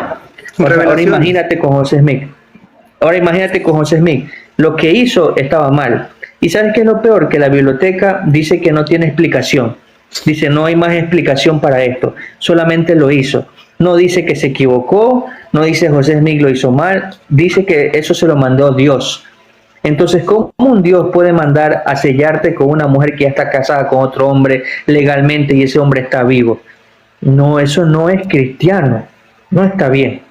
Ahora Revelación. imagínate con José Smith. Ahora imagínate con José Smith. Lo que hizo estaba mal. ¿Y sabes qué es lo peor? Que la biblioteca dice que no tiene explicación. Dice, no hay más explicación para esto. Solamente lo hizo. No dice que se equivocó. No dice José Smith lo hizo mal. Dice que eso se lo mandó Dios. Entonces, ¿cómo un Dios puede mandar a sellarte con una mujer que ya está casada con otro hombre legalmente y ese hombre está vivo? No, eso no es cristiano. No está bien.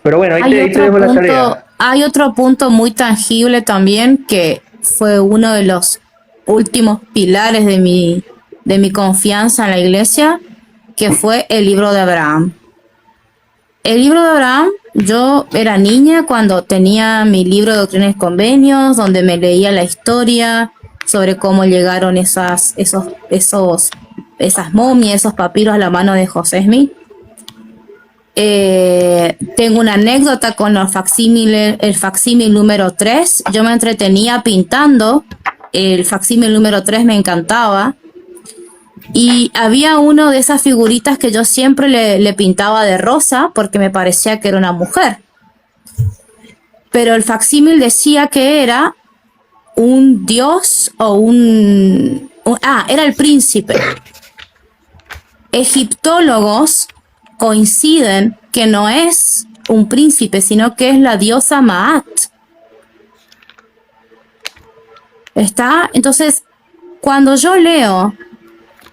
Pero bueno, ahí te dejo la tarea. Hay otro punto muy tangible también que fue uno de los últimos pilares de mi confianza en la iglesia, que fue el libro de Abraham. El libro de Abraham, yo era niña cuando tenía mi libro de Doctrinas y Convenios, donde me leía la historia sobre cómo llegaron esas momias, esos papiros a la mano de José Smith. Tengo una anécdota con el facsímil número 3. Yo me entretenía pintando. El facsímil número 3 me encantaba. Y había uno de esas figuritas que yo siempre le pintaba de rosa porque me parecía que era una mujer. Pero el facsímil decía que era un dios o era el príncipe. Egiptólogos coinciden que no es un príncipe, sino que es la diosa Maat. ¿Está? Entonces, cuando yo leo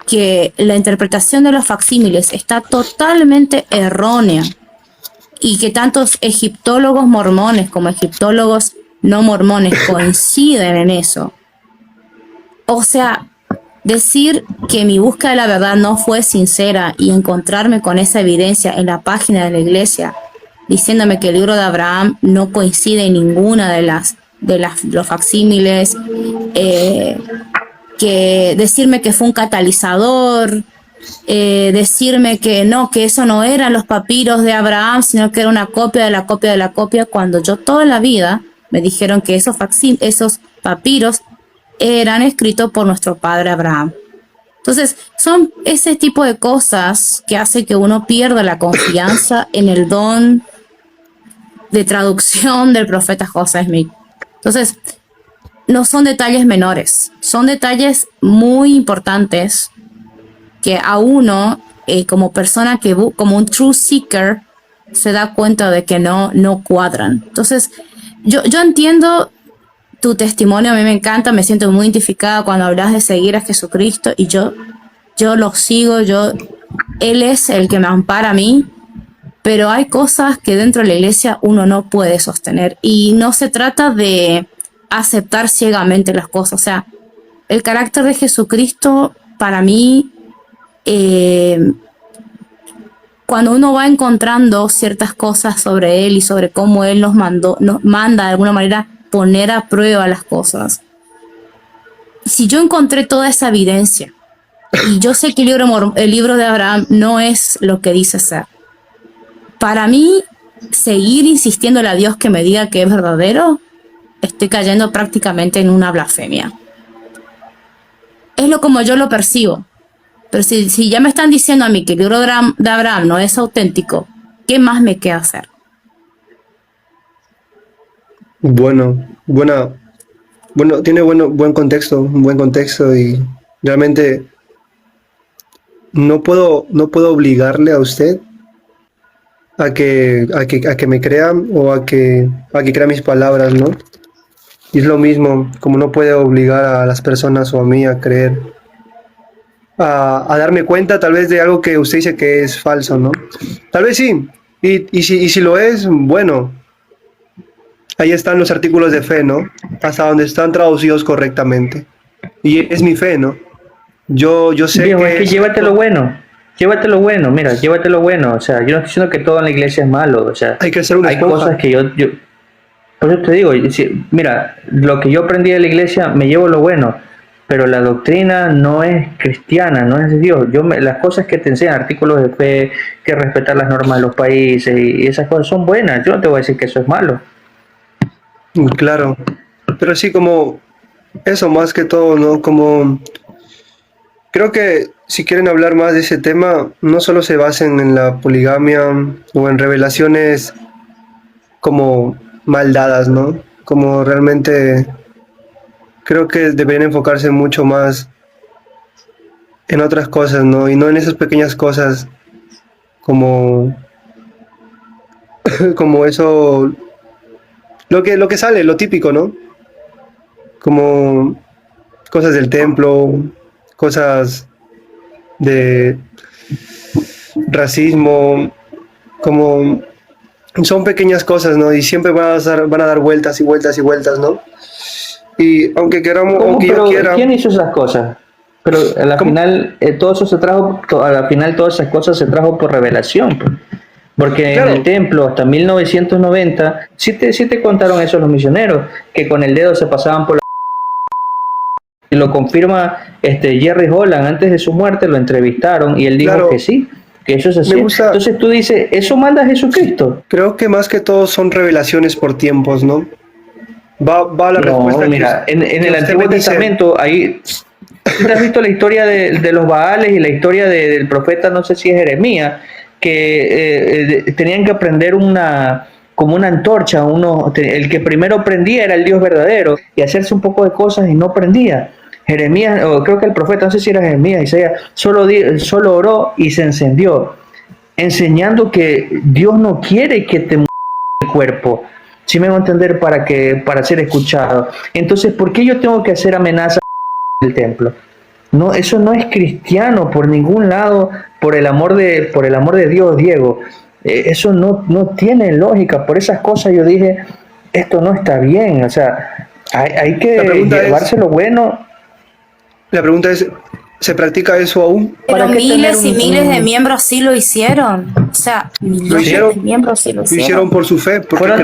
que la interpretación de los facsímiles está totalmente errónea y que tantos egiptólogos mormones como egiptólogos no mormones coinciden en eso, o sea, decir que mi búsqueda de la verdad no fue sincera y encontrarme con esa evidencia en la página de la iglesia diciéndome que el libro de Abraham no coincide en ninguna de los facsímiles, que decirme que fue un catalizador, decirme que no, que eso no eran los papiros de Abraham, sino que era una copia de la copia de la copia, cuando yo toda la vida me dijeron que esos papiros eran escritos por nuestro padre Abraham. Entonces, son ese tipo de cosas que hace que uno pierda la confianza en el don de traducción del profeta José Smith. Entonces, no son detalles menores, son detalles muy importantes que a uno, como persona como un true seeker, se da cuenta de que no cuadran. Entonces, yo entiendo tu testimonio, a mí me encanta, me siento muy identificada cuando hablas de seguir a Jesucristo y yo lo sigo, Él es el que me ampara a mí, pero hay cosas que dentro de la iglesia uno no puede sostener y no se trata de aceptar ciegamente las cosas. O sea, el carácter de Jesucristo para mí, cuando uno va encontrando ciertas cosas sobre Él y sobre cómo Él nos manda de alguna manera poner a prueba las cosas. Si yo encontré toda esa evidencia y yo sé que el libro de Abraham no es lo que dice ser, para mí seguir insistiéndole a Dios que me diga que es verdadero, estoy cayendo prácticamente en una blasfemia. Es como yo lo percibo. Pero si ya me están diciendo a mí que el libro de Abraham no es auténtico, ¿qué más me queda hacer? Bueno, tiene un buen contexto y realmente no puedo obligarle a usted a que me crean o a que crea mis palabras, ¿no? Y es lo mismo, como no puede obligar a las personas o a mí a creer, a darme cuenta tal vez de algo que usted dice que es falso, ¿no? Tal vez sí, y si lo es, bueno, ahí están los artículos de fe, ¿no? Hasta donde están traducidos correctamente. Y es mi fe, ¿no? Yo sé Viejo, que... es que llévatelo bueno, mira, llévatelo bueno. O sea, yo no estoy diciendo que todo en la iglesia es malo, o sea, Hay que ser una hay esponja. cosas que por eso te digo, mira, lo que yo aprendí de la iglesia me llevo lo bueno, pero la doctrina no es cristiana, no es de Dios. Las cosas que te enseñan, artículos de fe, que respetar las normas de los países y esas cosas son buenas. Yo no te voy a decir que eso es malo. Claro, pero sí, como eso más que todo, ¿no? Como creo que si quieren hablar más de ese tema, no solo se basen en la poligamia o en revelaciones como mal dadas, ¿no? Como realmente creo que deberían enfocarse mucho más en otras cosas, ¿no? Y no en esas pequeñas cosas como como eso, lo que sale, lo típico, ¿no? Como cosas del templo, cosas de racismo, como son pequeñas cosas, ¿no? Y siempre van a dar vueltas y vueltas y vueltas, ¿no? Y aunque queramos, aunque yo quiera... ¿Quién hizo esas cosas? Pero a la final todo eso se trajo, a la final todas esas cosas se trajo por revelación, pues. Porque Claro. en el templo hasta 1990 sí te contaron eso los misioneros, que con el dedo se pasaban por la... Y lo confirma Jerry Holland antes de su muerte, lo entrevistaron y él dijo Claro. que sí, que eso es así. Me gusta- Entonces tú dices, ¿eso manda a Jesucristo? Creo que más que todo son revelaciones por tiempos, ¿no? Va la No, respuesta mira, en que el usted Antiguo me dice. Testamento, ahí, ¿tú te has visto la historia de los Baales y la historia del profeta, no sé si es Jeremías, que tenían que prender como una antorcha, el que primero prendía era el Dios verdadero, y hacerse un poco de cosas y no prendía. Jeremías, o creo que el profeta, no sé si era Jeremías, Isaías, solo oró y se encendió, enseñando que Dios no quiere que te el cuerpo. Si me va a entender para ser escuchado. Entonces, ¿por qué yo tengo que hacer amenazas del templo? No, eso no es cristiano por ningún lado, por el amor de Dios, Diego. Eso no tiene lógica. Por esas cosas yo dije, esto no está bien. O sea, hay La que pregunta llevarse lo bueno. La pregunta es, ¿se practica eso aún? Pero ¿Para qué miles tener y miles de miembros sí lo hicieron. O sea, Lo millones hicieron, de miembros sí lo lo hicieron por su fe, porque Fueron-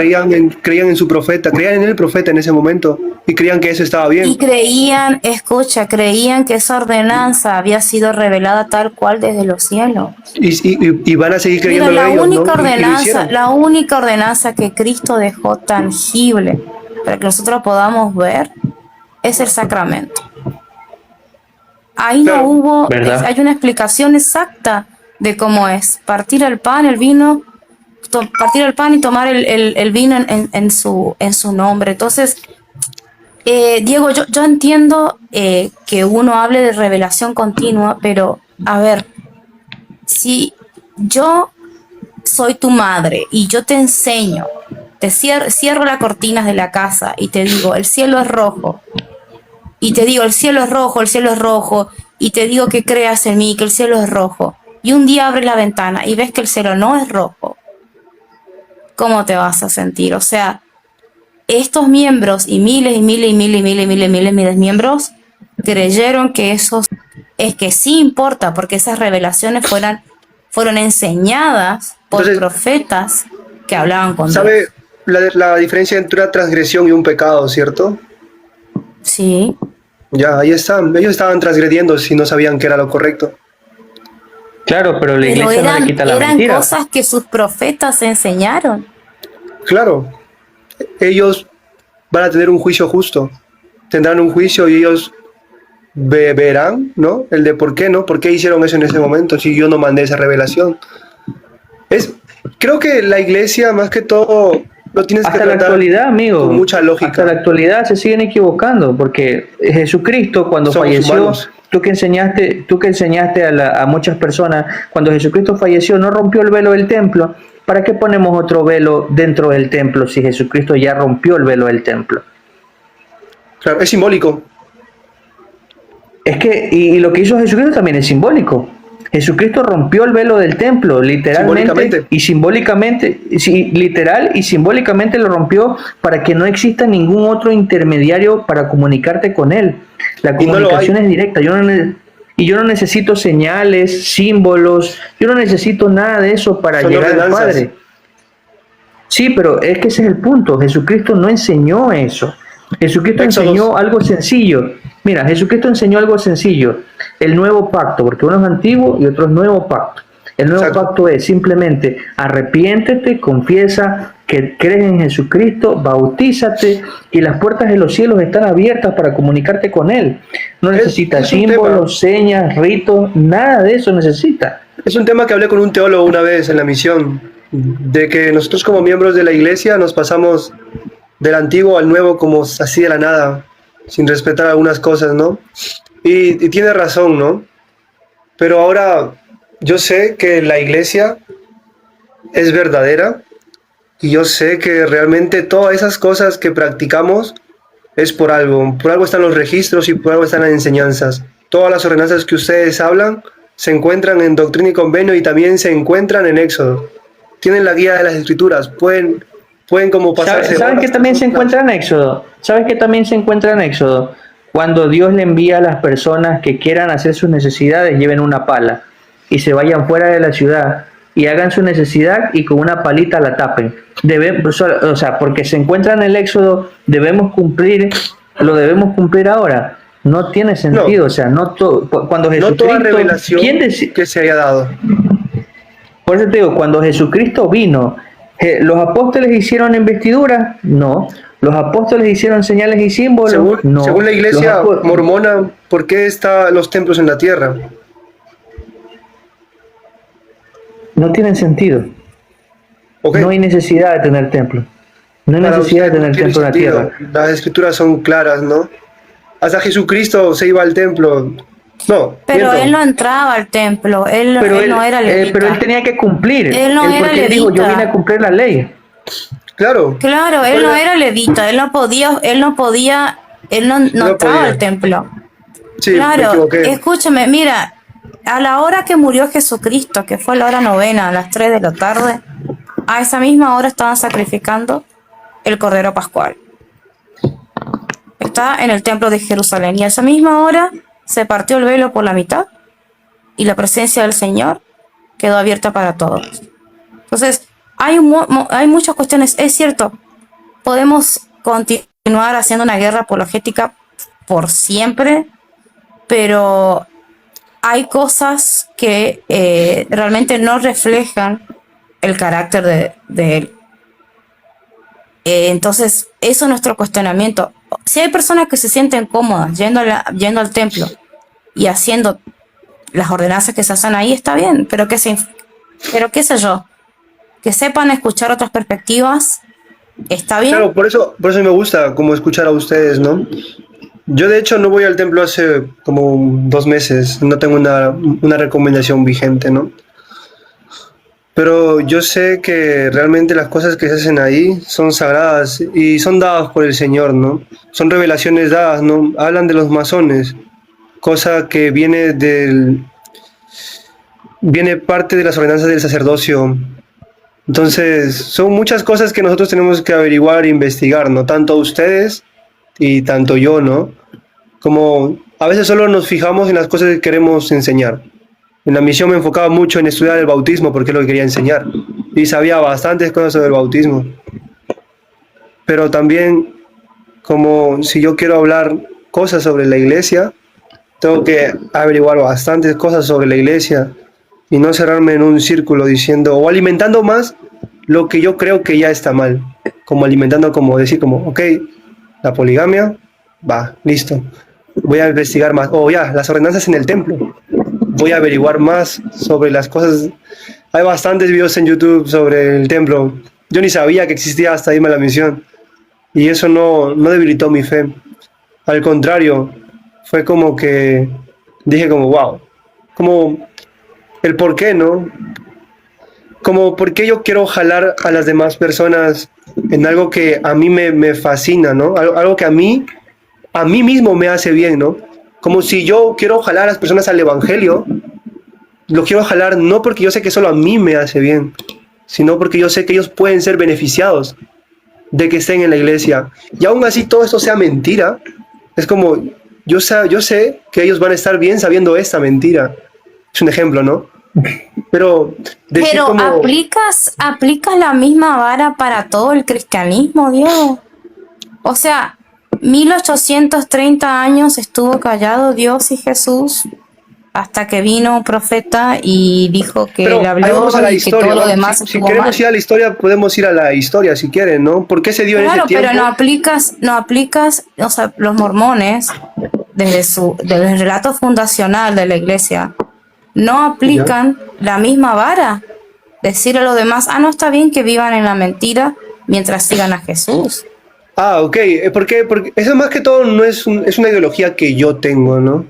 creían en su profeta, creían en el profeta en ese momento y creían que eso estaba bien. Y creían, escucha, creían que esa ordenanza había sido revelada tal cual desde los cielos. Y van a seguir Mira, creyéndolo ellos, ¿no? Y lo hicieron. la única ordenanza que Cristo dejó tangible para que nosotros podamos ver es el sacramento. Ahí Claro, no hubo, ¿verdad? hay una explicación exacta de cómo es partir el pan, el vino, partir el pan y tomar el vino en su nombre. Entonces, Diego, yo entiendo que uno hable de revelación continua, pero a ver, si yo soy tu madre y yo te enseño, te cierro las cortinas de la casa y te digo, el cielo es rojo, y te digo, el cielo es rojo, y te digo que creas en mí, que el cielo es rojo, y un día abres la ventana y ves que el cielo no es rojo, ¿cómo te vas a sentir? O sea, estos miembros y miles y miles y miles y miles y miles y miles, miles de miembros creyeron que eso es que sí importa, porque esas revelaciones fueron enseñadas por Entonces, profetas que hablaban con ¿sabe Dios. la diferencia entre una transgresión y un pecado, cierto? Sí, Ya, ahí están. Ellos estaban transgrediendo si no sabían que era lo correcto. Claro, pero la pero iglesia no le quita la eran mentira. cosas que sus profetas enseñaron. Claro, ellos van a tener un juicio justo. Tendrán un juicio y ellos verán, ¿no? El de por qué, ¿no? ¿Por qué hicieron eso en ese momento si yo no mandé esa revelación? Creo que la iglesia, más que todo, lo tienes que Hasta la tratar actualidad, amigo. con mucha lógica. Hasta la actualidad se siguen equivocando, porque Jesucristo cuando Somos falleció, humanos. tú que enseñaste a muchas personas, cuando Jesucristo falleció no rompió el velo del templo. ¿Para qué ponemos otro velo dentro del templo si Jesucristo ya rompió el velo del templo? Claro, es simbólico. Es que, y lo que hizo Jesucristo también es simbólico. Jesucristo rompió el velo del templo, literalmente y simbólicamente, sí, literal y simbólicamente lo rompió para que no exista ningún otro intermediario para comunicarte con él. La Y no lo comunicación hay. es directa. Yo no necesito señales, símbolos, yo no necesito nada de eso para Son llegar al ordenanzas. Padre. Sí, pero es que ese es el punto. Jesucristo no enseñó eso. Jesucristo Éxodos. enseñó algo sencillo. Mira, Jesucristo enseñó algo sencillo. El nuevo pacto, porque uno es antiguo y otro es nuevo pacto. El nuevo Exacto. pacto es simplemente arrepiéntete, confiesa que crees en Jesucristo, bautízate y las puertas de los cielos están abiertas para comunicarte con Él. No necesita es un símbolos, señas, ritos, nada de eso necesita. Es un tema que hablé con un teólogo una vez en la misión, de que nosotros como miembros de la iglesia nos pasamos del antiguo al nuevo como así de la nada, sin respetar algunas cosas, ¿no? Y tiene razón, ¿no? Pero ahora yo sé que la iglesia es verdadera y yo sé que realmente todas esas cosas que practicamos es por algo están los registros y por algo están las enseñanzas. Todas las ordenanzas que ustedes hablan se encuentran en Doctrina y Convenio y también se encuentran en Éxodo. Tienen la guía de las escrituras, pueden como pasarse. ¿Sabes que también se encuentra en Éxodo? ¿Sabes que también se encuentra en Éxodo? Cuando Dios le envía a las personas que quieran hacer sus necesidades, lleven una pala y se vayan fuera de la ciudad y hagan su necesidad y con una palita la tapen. O sea, porque se encuentra en el Éxodo, lo debemos cumplir ahora. No tiene sentido, No. o sea, cuando No Jesucristo... toda revelación ¿quién decía? que se haya dado. Por eso te digo, cuando Jesucristo vino, ¿los apóstoles hicieron investiduras? No. ¿Los apóstoles hicieron señales y símbolos? No. Según la iglesia Los mormona, ¿por qué están los templos en la tierra? no tienen sentido. Ok, No hay necesidad de tener templo. No hay para necesidad de usted no tener tiene templo en la sentido. tierra. Las escrituras son claras, ¿no? Hasta Jesucristo se iba al templo. No, Pero miento. él no entraba al templo, él Pero no era levita. pero él tenía que cumplir. Él no era porque él dijo, yo levita. vine a cumplir la ley. Claro. Claro, él no era levita, él no No entraba podía. al templo. Sí, me Claro, equivoqué. escúchame, mira, a la hora que murió Jesucristo, que fue la hora novena, a las 3 de la tarde, a esa misma hora estaban sacrificando el Cordero Pascual. Está en el templo de Jerusalén y a esa misma hora se partió el velo por la mitad y la presencia del Señor quedó abierta para todos. Entonces, hay muchas cuestiones. Es cierto, podemos continuar haciendo una guerra apologética por siempre, pero hay cosas que realmente no reflejan el carácter de él. Entonces, eso es nuestro cuestionamiento. Si hay personas que se sienten cómodas yendo al templo y haciendo las ordenanzas que se hacen ahí, está bien, pero qué sé yo, que sepan escuchar otras perspectivas, está bien. Claro, por eso me gusta como escuchar a ustedes, ¿no? Yo de hecho no voy al templo hace como 2 meses, no tengo una recomendación vigente, ¿no? Pero yo sé que realmente las cosas que se hacen ahí son sagradas y son dadas por el Señor, ¿no? Son revelaciones dadas, ¿no? Hablan de los masones, cosa que viene parte de las ordenanzas del sacerdocio. Entonces, son muchas cosas que nosotros tenemos que averiguar e investigar, ¿no? Tanto ustedes y tanto yo, ¿no? Como a veces solo nos fijamos en las cosas que queremos enseñar. En la misión me enfocaba mucho en estudiar el bautismo porque es lo que quería enseñar. Y sabía bastantes cosas sobre el bautismo. Pero también, como si yo quiero hablar cosas sobre la iglesia, tengo que averiguar bastantes cosas sobre la iglesia y no cerrarme en un círculo diciendo o alimentando más lo que yo creo que ya está mal. Como alimentando, como decir, como, ok, la poligamia, va, listo. Voy a investigar más. O ya, las ordenanzas en el templo. Voy a averiguar más sobre las cosas. Hay bastantes videos en YouTube sobre el templo. Yo ni sabía que existía hasta irme a la misión. Y eso no debilitó mi fe. Al contrario, fue como que dije como, wow. Como el por qué, ¿no? Como por qué yo quiero jalar a las demás personas en algo que a mí me fascina, ¿no? Algo que a mí mismo me hace bien, ¿no? Como si yo quiero jalar a las personas al evangelio, lo quiero jalar no porque yo sé que solo a mí me hace bien, sino porque yo sé que ellos pueden ser beneficiados de que estén en la iglesia. Y aún así todo esto sea mentira, es como, yo sé que ellos van a estar bien sabiendo esta mentira. Es un ejemplo, ¿no? Pero como, aplicas la misma vara para todo el cristianismo, Diego. O sea, 1830 años estuvo callado Dios y Jesús hasta que vino un profeta y dijo que pero él ahí habló vamos a la y que historia, todo lo ¿no? demás Si estuvo queremos mal. ir a la historia, podemos ir a la historia si quieren, ¿no? ¿Por qué se dio en Claro, ese tiempo? pero no aplicas, o sea, los mormones, desde el relato fundacional de la iglesia, no aplican la misma vara. Decir a los demás, no está bien que vivan en la mentira mientras sigan a Jesús. Ah, ok. Porque eso más que todo no es una ideología que yo tengo, ¿no?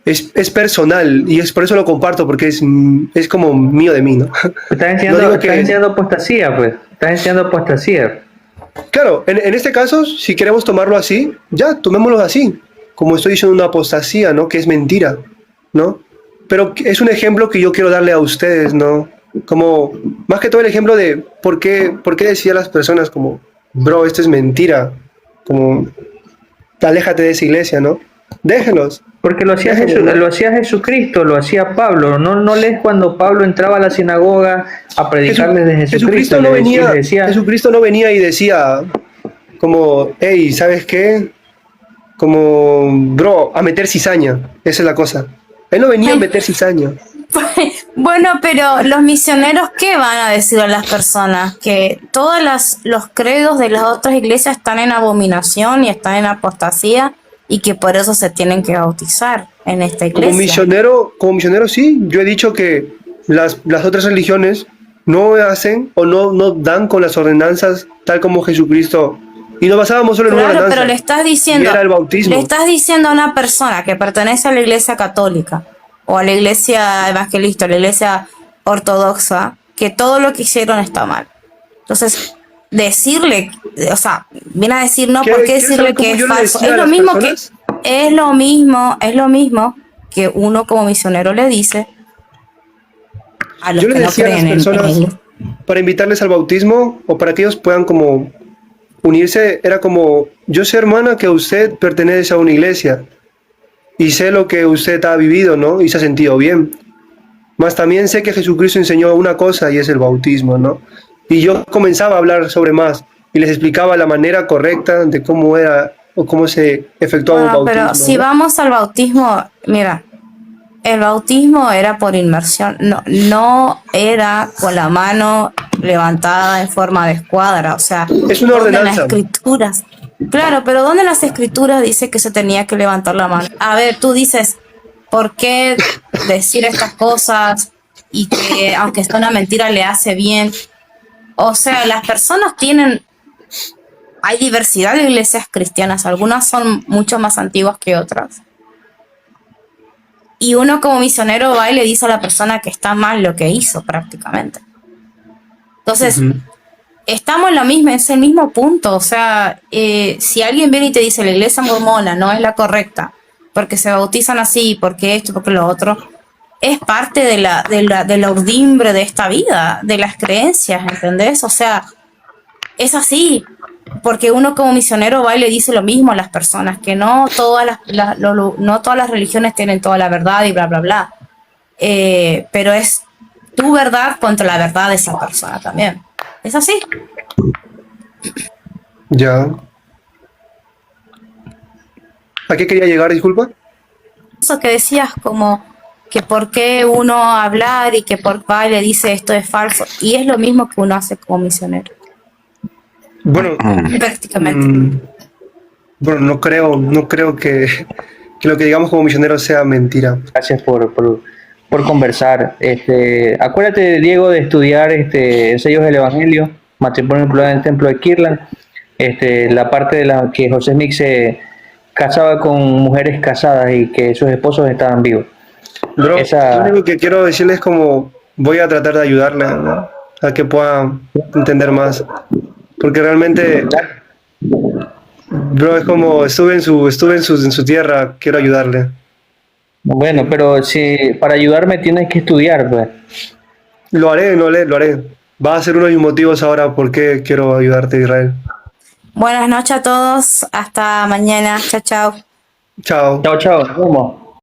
Es personal y es por eso lo comparto, porque es como mío de mí, ¿no? Estás No digo enseñando apostasía, pues. Estás enseñando apostasía. Claro, en este caso, si queremos tomarlo así, ya, tomémoslo así. Como estoy diciendo una apostasía, ¿no? Que es mentira, ¿no? Pero es un ejemplo que yo quiero darle a ustedes, ¿no? Como, más que todo el ejemplo de por qué decía a las personas como, bro, esto es mentira. Como, aléjate de esa iglesia, ¿no? Déjenlos. Porque lo hacía Jesucristo, lo hacía Pablo. No lees cuando Pablo entraba a la sinagoga a predicarles de Jesucristo. Jesucristo no venía y decía como, hey, ¿sabes qué? Como, bro, a meter cizaña. Esa es la cosa. Él no venía a meter cizaña. Bueno, pero los misioneros, ¿qué van a decir a las personas? Que los credos de las otras iglesias están en abominación y están en apostasía y que por eso se tienen que bautizar en esta iglesia. Como misionero sí, yo he dicho que las otras religiones no hacen o no dan con las ordenanzas tal como Jesucristo. Y nos basábamos solo en una Claro, ordenanza. pero le estás Y diciendo, era el bautismo. le estás diciendo a una persona que pertenece a la iglesia católica o a la iglesia evangelista, a la iglesia ortodoxa, que todo lo que hicieron está mal. Entonces, decirle, o sea, viene a decir no, ¿por qué decirle que es falso? Es lo mismo que, es lo mismo que uno como misionero le dice a los Yo que le no decía a las creen personas para invitarles al bautismo o para que ellos puedan como unirse, era como, yo sé hermana que usted pertenece a una iglesia y sé lo que usted ha vivido, ¿no? Y se ha sentido bien. Mas también sé que Jesucristo enseñó una cosa y es el bautismo, ¿no? Y yo comenzaba a hablar sobre más y les explicaba la manera correcta de cómo era o cómo se efectuaba un Bueno, bautismo, pero si ¿no? vamos al bautismo, mira, el bautismo era por inmersión, no era con la mano levantada en forma de escuadra, o sea, Es una ¿dónde en las ordenanza. escrituras? Claro, pero ¿dónde en las escrituras dice que se tenía que levantar la mano? A ver, tú dices, ¿por qué decir estas cosas y que aunque está una mentira le hace bien? O sea, las personas tienen, hay diversidad de iglesias cristianas, algunas son mucho más antiguas que otras. Y uno como misionero va y le dice a la persona que está mal lo que hizo prácticamente. Entonces, Ujú. estamos en lo mismo, es el mismo punto. O sea, si alguien viene y te dice la iglesia mormona no es la correcta, porque se bautizan así, porque esto, porque lo otro, es parte de la urdimbre de esta vida, de las creencias, ¿entendés? O sea, es así, porque uno como misionero va y le dice lo mismo a las personas, que no todas no todas las religiones tienen toda la verdad y bla, bla, bla. Pero es tu verdad contra la verdad de esa persona también. Es así. Ya. ¿A qué quería llegar, disculpa? Eso que decías como que por qué uno hablar y que por qué le dice esto es falso. Y es lo mismo que uno hace como misionero, Bueno, prácticamente. bueno, no creo que lo que digamos como misioneros sea mentira. Gracias por conversar. Acuérdate, Diego, de estudiar Sellos del Evangelio, matrimonio plural en el templo de Kirtland. La parte de la que José Smith se casaba con mujeres casadas y que sus esposos estaban vivos. Bro, Esa- lo único que quiero decirles es como voy a tratar de ayudarle, ¿no? A que pueda entender más. Porque realmente, bro, es como en su tierra, quiero ayudarle. Bueno, pero si para ayudarme tienes que estudiar, pues. Lo haré. Va a ser uno de mis motivos ahora por qué quiero ayudarte, Israel. Buenas noches a todos. Hasta mañana. Chao, chao. Chao. Chao, chao, nos vemos.